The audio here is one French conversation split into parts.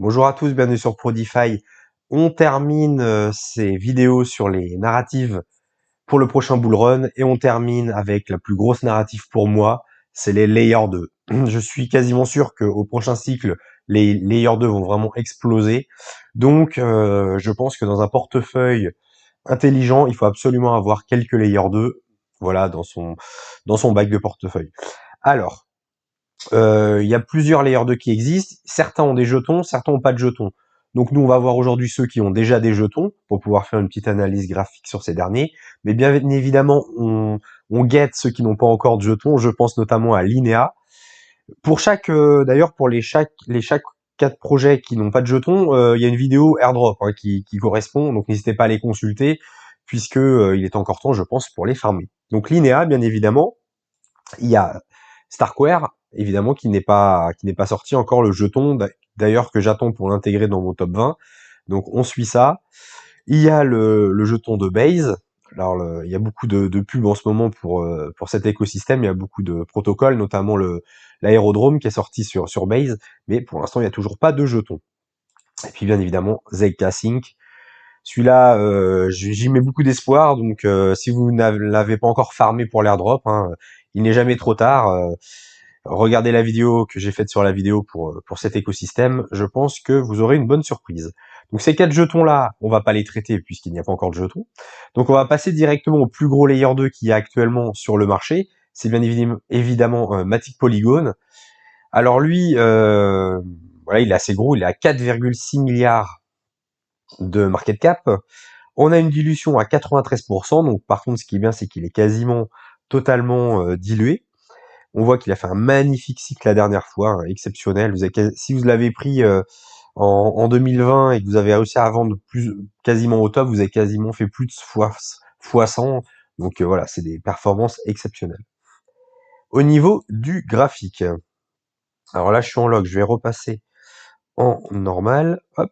Bonjour à tous, bienvenue sur Prodify. On termine ces vidéos sur les narratives pour le prochain bull run et on termine avec la plus grosse narrative pour moi, c'est les Layer 2. Je suis quasiment sûr qu'au prochain cycle, les Layer 2 vont vraiment exploser. Donc je pense que dans un portefeuille intelligent, il faut absolument avoir quelques Layer 2, voilà, dans son bac de portefeuille. Alors, il y a plusieurs layers 2 qui existent. Certains ont des jetons, certains n'ont pas de jetons. Donc nous, on va voir aujourd'hui ceux qui ont déjà des jetons pour pouvoir faire une petite analyse graphique sur ces derniers. Mais bien évidemment, on guette ceux qui n'ont pas encore de jetons. Je pense notamment à Linea. Pour chaque, d'ailleurs, pour chaque 4 projets qui n'ont pas de jetons, il y a une vidéo airdrop qui correspond. Donc n'hésitez pas à les consulter puisque il est encore temps, je pense, pour les farmer. Donc Linea, bien évidemment. Il y a Starkware, évidemment, qui n'est pas sorti encore le jeton, d'ailleurs que j'attends pour l'intégrer dans mon top 20. Donc on suit ça. Il y a le jeton de Base. Alors il y a beaucoup de pubs en ce moment pour cet écosystème. Il y a beaucoup de protocoles, notamment l'aérodrome qui est sorti sur Base, mais pour l'instant il n'y a toujours pas de jeton. Et puis bien évidemment Zeka Sync. Celui-là, j'y mets beaucoup d'espoir, donc si vous ne l'avez pas encore farmé pour l'airdrop, il n'est jamais trop tard. Regardez la vidéo que j'ai faite sur la vidéo pour cet écosystème, je pense que vous aurez une bonne surprise. Donc ces 4 jetons-là, on va pas les traiter puisqu'il n'y a pas encore de jetons. Donc on va passer directement au plus gros layer 2 qu'il y a actuellement sur le marché. C'est bien évidemment Matic Polygon. Alors lui, voilà, il est assez gros, il est à 4,6 milliards de market cap. On a une dilution à 93%, donc par contre ce qui est bien c'est qu'il est quasiment totalement dilué. On voit qu'il a fait un magnifique cycle la dernière fois, exceptionnel. Si vous l'avez pris en 2020 et que vous avez réussi à vendre quasiment au top, vous avez quasiment fait plus de fois 100. Donc voilà, c'est des performances exceptionnelles. Au niveau du graphique, alors là je suis en log, je vais repasser en normal. Hop.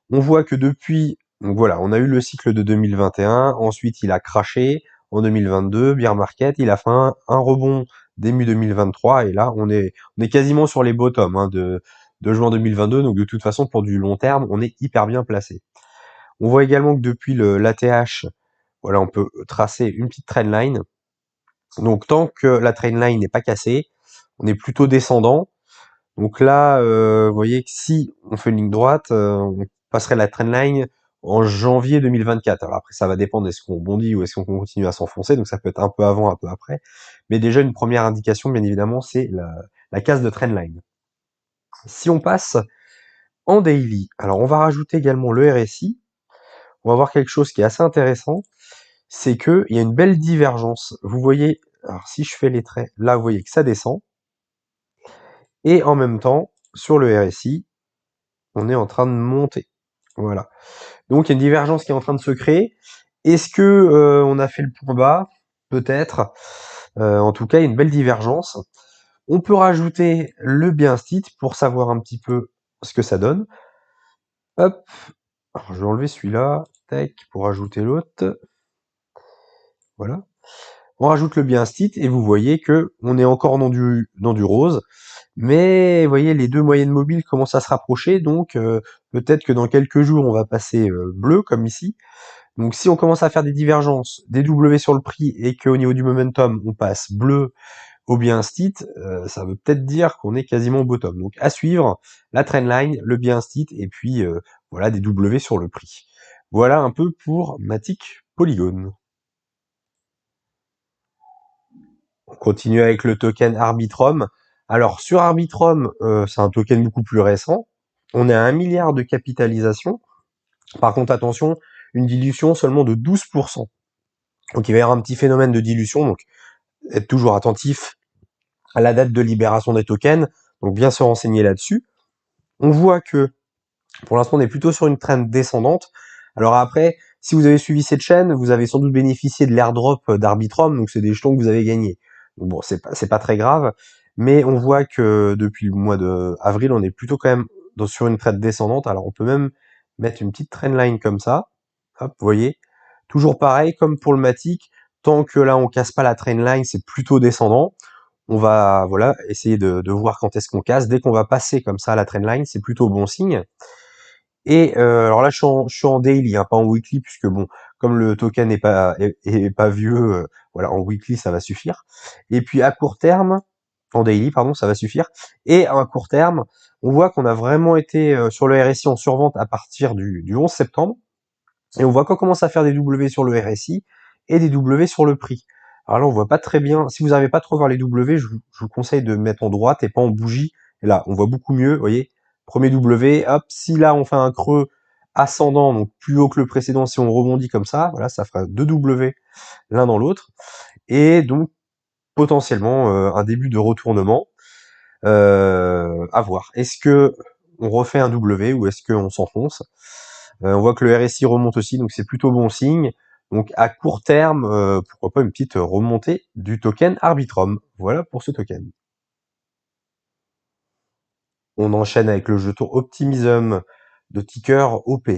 On voit que depuis, donc voilà, on a eu le cycle de 2021, ensuite il a craché en 2022, bear market, il a fait un rebond début 2023, et là on est quasiment sur les bottoms de juin 2022, donc de toute façon pour du long terme, on est hyper bien placé. On voit également que depuis l'ATH, voilà, on peut tracer une petite trendline. Donc tant que la trendline n'est pas cassée, on est plutôt descendant. Donc là, vous voyez que si on fait une ligne droite, on passerait la trendline en janvier 2024. Alors après, ça va dépendre, est-ce qu'on bondit ou est-ce qu'on continue à s'enfoncer, donc ça peut être un peu avant, un peu après. Mais déjà, une première indication, bien évidemment, c'est la case de trendline. Si on passe en daily, alors on va rajouter également le RSI. On va voir quelque chose qui est assez intéressant, c'est qu'il y a une belle divergence. Vous voyez, alors si je fais les traits, là, vous voyez que ça descend. Et en même temps, sur le RSI, on est en train de monter. Voilà. Donc il y a une divergence qui est en train de se créer. Est-ce que on a fait le point bas? Peut-être. En tout cas, il y a une belle divergence. On peut rajouter le Bienstit pour savoir un petit peu ce que ça donne. Hop. Alors, je vais enlever celui-là. Tac, pour ajouter l'autre. Voilà. On rajoute le Bienstit et vous voyez que on est encore dans du rose. Mais vous voyez, les deux moyennes mobiles commencent à se rapprocher, donc peut-être que dans quelques jours, on va passer bleu, comme ici. Donc si on commence à faire des divergences, des W sur le prix, et qu'au niveau du momentum, on passe bleu au bien stit, ça veut peut-être dire qu'on est quasiment au bottom. Donc à suivre, la trendline, le bien stit, et puis voilà, des W sur le prix. Voilà un peu pour Matic Polygon. On continue avec le token Arbitrum. Alors sur Arbitrum, c'est un token beaucoup plus récent. On est à 1 milliard de capitalisation. Par contre, attention, une dilution seulement de 12%. Donc il va y avoir un petit phénomène de dilution, donc être toujours attentif à la date de libération des tokens, donc bien se renseigner là-dessus. On voit que pour l'instant on est plutôt sur une trend descendante. Alors après, si vous avez suivi cette chaîne, vous avez sans doute bénéficié de l'airdrop d'Arbitrum, donc c'est des jetons que vous avez gagnés. Donc bon, c'est pas très grave, mais on voit que depuis le mois de avril, on est plutôt quand même sur une trend descendante. Alors on peut même mettre une petite trendline comme ça. Hop, vous voyez. Toujours pareil, comme pour le Matic, tant que là on casse pas la trendline, c'est plutôt descendant. On va voilà essayer de voir quand est-ce qu'on casse. Dès qu'on va passer comme ça à la trendline, c'est plutôt bon signe. Et alors là, je suis en daily, hein, pas en weekly, puisque bon, comme le token est pas vieux, voilà, en weekly ça va suffire. Et puis à court terme, en daily, pardon, ça va suffire. Et à court terme, on voit qu'on a vraiment été sur le RSI en survente à partir du 11 septembre. Et on voit qu'on commence à faire des W sur le RSI et des W sur le prix. Alors là, on voit pas très bien. Si vous n'arrivez pas trop voir les W, je vous conseille de mettre en droite et pas en bougie. Et là, on voit beaucoup mieux, vous voyez. Premier W, hop, si là on fait un creux ascendant, donc plus haut que le précédent, si on rebondit comme ça, voilà, ça fera deux W l'un dans l'autre. Et donc, potentiellement, un début de retournement. À voir. Est-ce que on refait un W ou est-ce qu'on s'enfonce? On voit que le RSI remonte aussi, donc c'est plutôt bon signe. Donc à court terme, pourquoi pas une petite remontée du token Arbitrum. Voilà pour ce token. On enchaîne avec le jeton Optimism de ticker OP.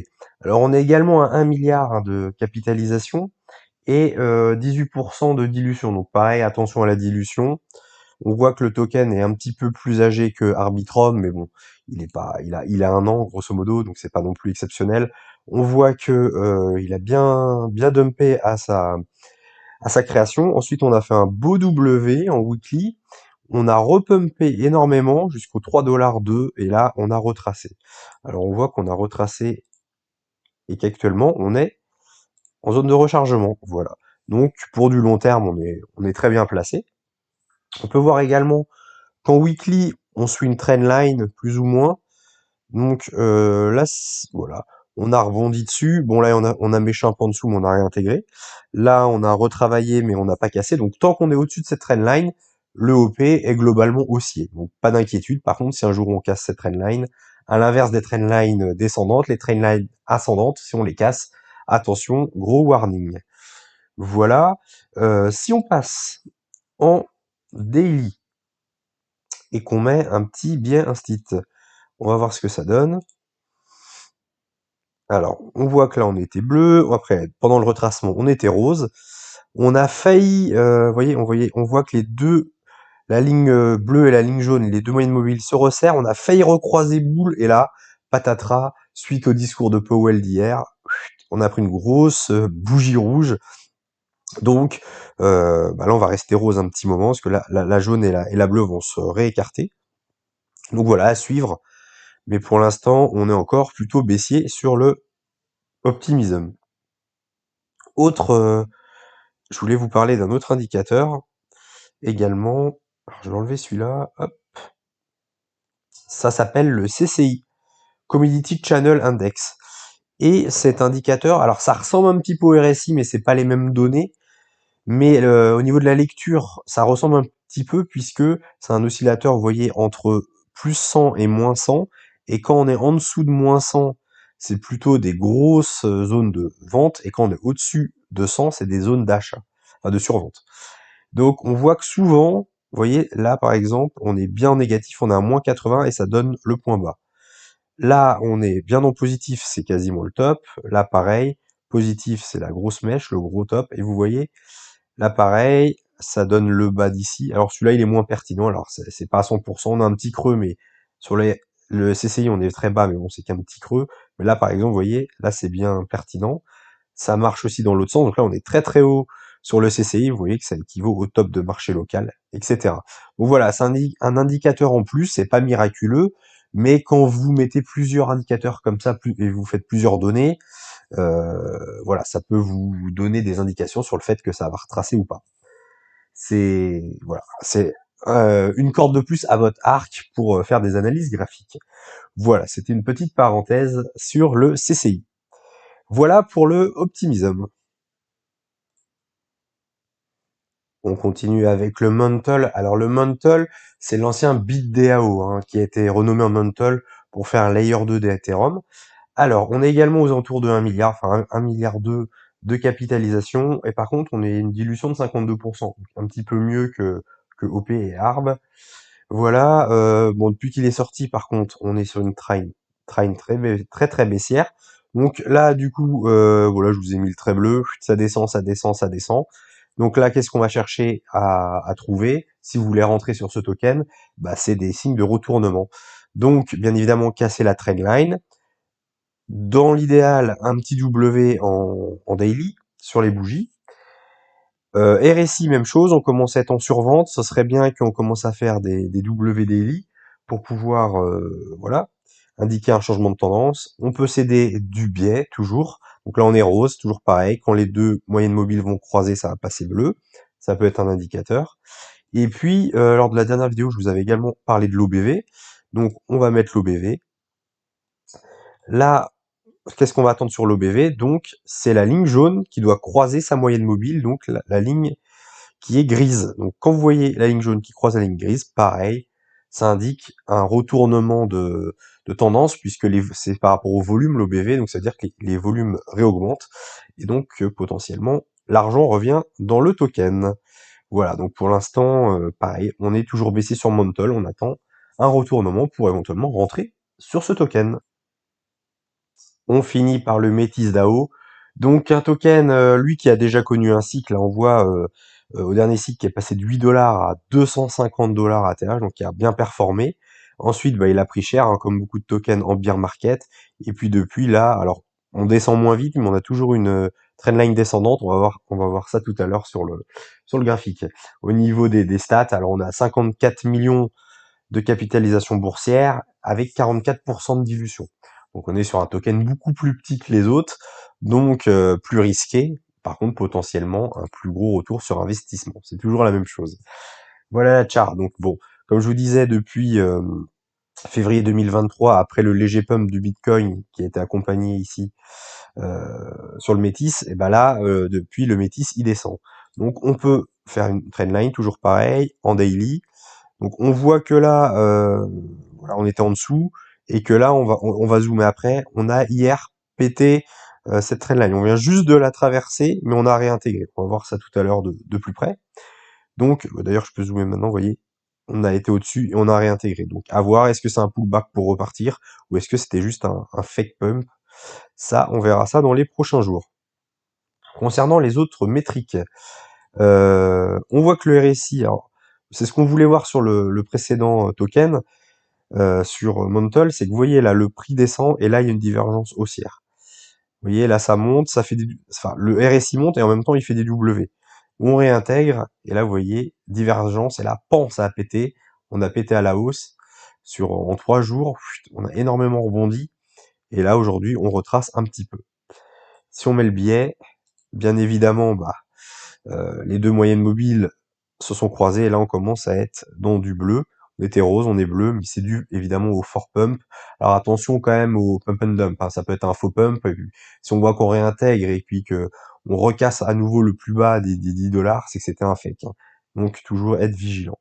Alors on est également à 1 milliard hein, de capitalisation et 18% de dilution. Donc pareil, attention à la dilution. On voit que le token est un petit peu plus âgé que Arbitrum, mais bon, il a 1 an grosso modo, donc c'est pas non plus exceptionnel. On voit que il a bien dumpé à sa création. Ensuite, on a fait un beau W en weekly. On a repumpé énormément jusqu'au 3,2$ et là, on a retracé. Alors, on voit qu'on a retracé et qu'actuellement, on est en zone de rechargement. Voilà. Donc, pour du long terme, on est très bien placé. On peut voir également qu'en weekly, on suit une trendline plus ou moins. Donc là, voilà, on a rebondi dessus. Bon là, on a méchant un peu en dessous, mais on a réintégré. Là, on a retravaillé, mais on n'a pas cassé. Donc tant qu'on est au-dessus de cette trendline, le OP est globalement haussier. Donc pas d'inquiétude. Par contre, si un jour on casse cette trendline, à l'inverse des trendlines descendantes, les trendlines ascendantes, si on les casse, attention, gros warning. Voilà. Si on passe en daily et qu'on met un petit biais instit, on va voir ce que ça donne. Alors, on voit que là, on était bleu. Après, pendant le retracement, on était rose. On a failli, on voit que la ligne bleue et la ligne jaune, les deux moyennes mobiles se resserrent. On a failli recroiser boule et là, patatras, suite au discours de Powell d'hier, on a pris une grosse bougie rouge. Donc, là, on va rester rose un petit moment parce que la jaune et la bleue vont se réécarter. Donc voilà, à suivre. Mais pour l'instant, on est encore plutôt baissier sur le optimism. Je voulais vous parler d'un autre indicateur également. Alors, je vais enlever celui-là. Hop. Ça s'appelle le CCI, Commodity Channel Index. Et cet indicateur, alors ça ressemble un petit peu au RSI, mais c'est pas les mêmes données. Mais au niveau de la lecture, ça ressemble un petit peu puisque c'est un oscillateur, vous voyez, entre plus 100 et moins 100. Et quand on est en dessous de moins 100, c'est plutôt des grosses zones de vente. Et quand on est au-dessus de 100, c'est des zones d'achat, enfin de survente. Donc on voit que souvent, vous voyez, là par exemple, on est bien en négatif, on a un moins 80 et ça donne le point bas. Là, on est bien en positif, c'est quasiment le top. Là, pareil, positif, c'est la grosse mèche, le gros top. Et vous voyez, là, pareil, ça donne le bas d'ici. Alors celui-là, il est moins pertinent. Alors c'est pas à 100%, on a un petit creux, mais sur le CCI, on est très bas, mais bon, c'est qu'un petit creux. Mais là, par exemple, vous voyez, là, c'est bien pertinent. Ça marche aussi dans l'autre sens. Donc là, on est très très haut sur le CCI. Vous voyez que ça équivaut au top de marché local, etc. Donc voilà, c'est un indicateur en plus. C'est pas miraculeux, mais quand vous mettez plusieurs indicateurs comme ça et vous faites plusieurs données, voilà, ça peut vous donner des indications sur le fait que ça va retracer ou pas. C'est une corde de plus à votre arc pour faire des analyses graphiques. Voilà, c'était une petite parenthèse sur le CCI. Voilà pour le optimism. On continue avec le Mantle. Alors le Mantle, c'est l'ancien BitDAO hein, qui a été renommé en Mantle pour faire un layer 2 d'Ethereum. Alors, on est également aux alentours de 1 milliard, enfin 1 milliard de capitalisation, et par contre, on est une dilution de 52%, donc un petit peu mieux que OP et ARB. Voilà, bon, depuis qu'il est sorti, par contre, on est sur une train très très baissière. Donc là, du coup, voilà, je vous ai mis le trait bleu, ça descend, ça descend, ça descend. Donc là, qu'est-ce qu'on va chercher à trouver si vous voulez rentrer sur ce token? Bah, c'est des signes de retournement. Donc, bien évidemment, casser la trendline. Dans l'idéal, un petit W en daily sur les bougies. RSI, même chose, on commence à être en survente. Ce serait bien qu'on commence à faire des W daily pour pouvoir, voilà, indiquer un changement de tendance. On peut céder du biais, toujours. Donc là, on est rose, toujours pareil. Quand les deux moyennes mobiles vont croiser, ça va passer bleu. Ça peut être un indicateur. Et puis, lors de la dernière vidéo, je vous avais également parlé de l'OBV. Donc, on va mettre l'OBV. Là, qu'est-ce qu'on va attendre sur l'OBV? Donc, c'est la ligne jaune qui doit croiser sa moyenne mobile, donc la ligne qui est grise. Donc, quand vous voyez la ligne jaune qui croise la ligne grise, pareil, ça indique un retournement de tendance, puisque c'est par rapport au volume, l'OBV, donc ça veut dire que les volumes réaugmentent, et donc potentiellement, l'argent revient dans le token. Voilà, donc pour l'instant, pareil, on est toujours baissé sur Montel, on attend un retournement pour éventuellement rentrer sur ce token. On finit par le Métis DAO. Donc un token, lui qui a déjà connu un cycle, là, on voit au dernier cycle qui est passé de 8 dollars à 250 dollars à TH, donc qui a bien performé. Ensuite, bah, il a pris cher, hein, comme beaucoup de tokens en bear market. Et puis depuis là, alors on descend moins vite, mais on a toujours une trendline descendante. On va voir ça tout à l'heure sur le graphique. Au niveau des stats, alors on a 54 millions de capitalisation boursière avec 44% de dilution. Donc on est sur un token beaucoup plus petit que les autres, donc plus risqué, par contre potentiellement un plus gros retour sur investissement. C'est toujours la même chose. Voilà la chart. Donc bon, comme je vous disais, depuis février 2023, après le léger pump du Bitcoin qui a été accompagné ici sur le Métis, et ben là, depuis le Métis, il descend. Donc on peut faire une trendline, toujours pareil, en daily. Donc on voit que là, voilà, on était en dessous, et que là, on va zoomer après. On a hier pété cette trendline. On vient juste de la traverser, mais on a réintégré. On va voir ça tout à l'heure de plus près. Donc, d'ailleurs, je peux zoomer maintenant, vous voyez, on a été au-dessus et on a réintégré. Donc, à voir, est-ce que c'est un pullback pour repartir, ou est-ce que c'était juste un fake pump? Ça, on verra ça dans les prochains jours. Concernant les autres métriques, on voit que le RSI, alors, c'est ce qu'on voulait voir sur le précédent token, sur Montel, c'est que vous voyez là, le prix descend et là, il y a une divergence haussière. Vous voyez, là, ça monte, ça fait enfin, le RSI monte et en même temps, il fait des W. On réintègre et là, vous voyez, divergence et là, pan, ça a pété. On a pété à la hausse en 3 jours. On a énormément rebondi et là, aujourd'hui, on retrace un petit peu. Si on met le biais, bien évidemment, bah, les deux moyennes mobiles se sont croisées et là on commence à être dans du bleu. On était rose, on est bleu, mais c'est dû évidemment au fort pump. Alors attention quand même au pump and dump, hein. Ça peut être un faux pump, et puis si on voit qu'on réintègre et puis que on recasse à nouveau le plus bas des 10 dollars, c'est que c'était un fake, hein. Donc toujours être vigilant.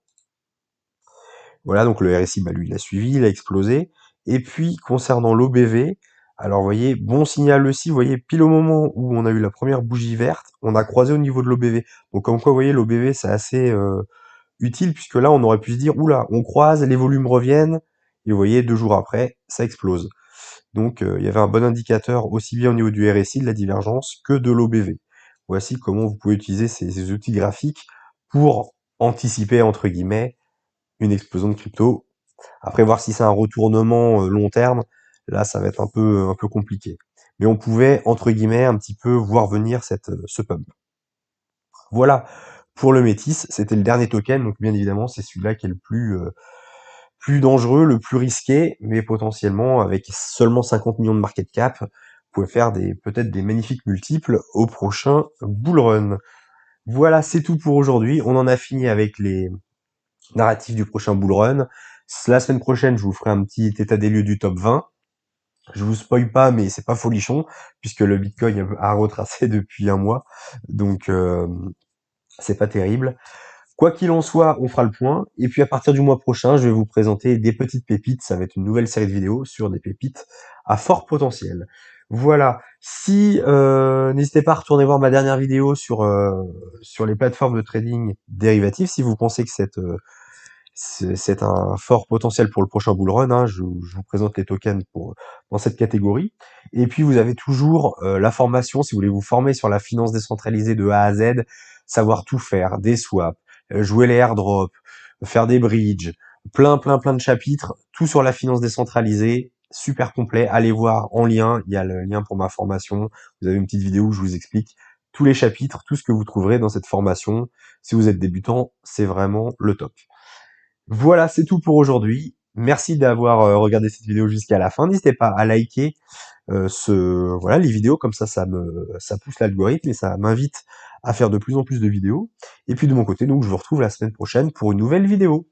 Voilà, donc le RSI, bah, lui, il a suivi, il a explosé. Et puis, concernant l'OBV, alors, vous voyez, bon signal aussi, vous voyez, pile au moment où on a eu la première bougie verte, on a croisé au niveau de l'OBV. Donc, comme quoi, vous voyez, l'OBV, c'est assez utile, puisque là, on aurait pu se dire, oula, on croise, les volumes reviennent, et vous voyez, 2 jours après, ça explose. Donc, il y avait un bon indicateur aussi bien au niveau du RSI, de la divergence, que de l'OBV. Voici comment vous pouvez utiliser ces outils graphiques pour anticiper, entre guillemets, une explosion de crypto. Après, voir si c'est un retournement long terme, là, ça va être un peu compliqué. Mais on pouvait, entre guillemets, un petit peu voir venir ce pump. Voilà pour le Métis, c'était le dernier token, donc bien évidemment, c'est celui-là qui est le plus dangereux, le plus risqué, mais potentiellement, avec seulement 50 millions de market cap, vous pouvez faire peut-être des magnifiques multiples au prochain bull run. Voilà, c'est tout pour aujourd'hui. On en a fini avec les narratif du prochain bull run. La semaine prochaine, je vous ferai un petit état des lieux du top 20. Je vous spoil pas, mais c'est pas folichon, puisque le Bitcoin a retracé depuis un mois. Donc, c'est pas terrible. Quoi qu'il en soit, on fera le point. Et puis, à partir du mois prochain, je vais vous présenter des petites pépites. Ça va être une nouvelle série de vidéos sur des pépites à fort potentiel. Voilà. Si, n'hésitez pas à retourner voir ma dernière vidéo sur les plateformes de trading dérivatifs, si vous pensez que c'est un fort potentiel pour le prochain bull run, hein. Je vous présente les tokens dans cette catégorie. Et puis vous avez toujours la formation, si vous voulez vous former sur la finance décentralisée de A à Z, savoir tout faire, des swaps, jouer les airdrops, faire des bridges, plein de chapitres, tout sur la finance décentralisée, super complet. Allez voir en lien, il y a le lien pour ma formation. Vous avez une petite vidéo où je vous explique tous les chapitres, tout ce que vous trouverez dans cette formation. Si vous êtes débutant, c'est vraiment le top. Voilà, c'est tout pour aujourd'hui. Merci d'avoir regardé cette vidéo jusqu'à la fin. N'hésitez pas à liker voilà les vidéos, comme ça pousse l'algorithme et ça m'invite à faire de plus en plus de vidéos. Et puis de mon côté, donc je vous retrouve la semaine prochaine pour une nouvelle vidéo.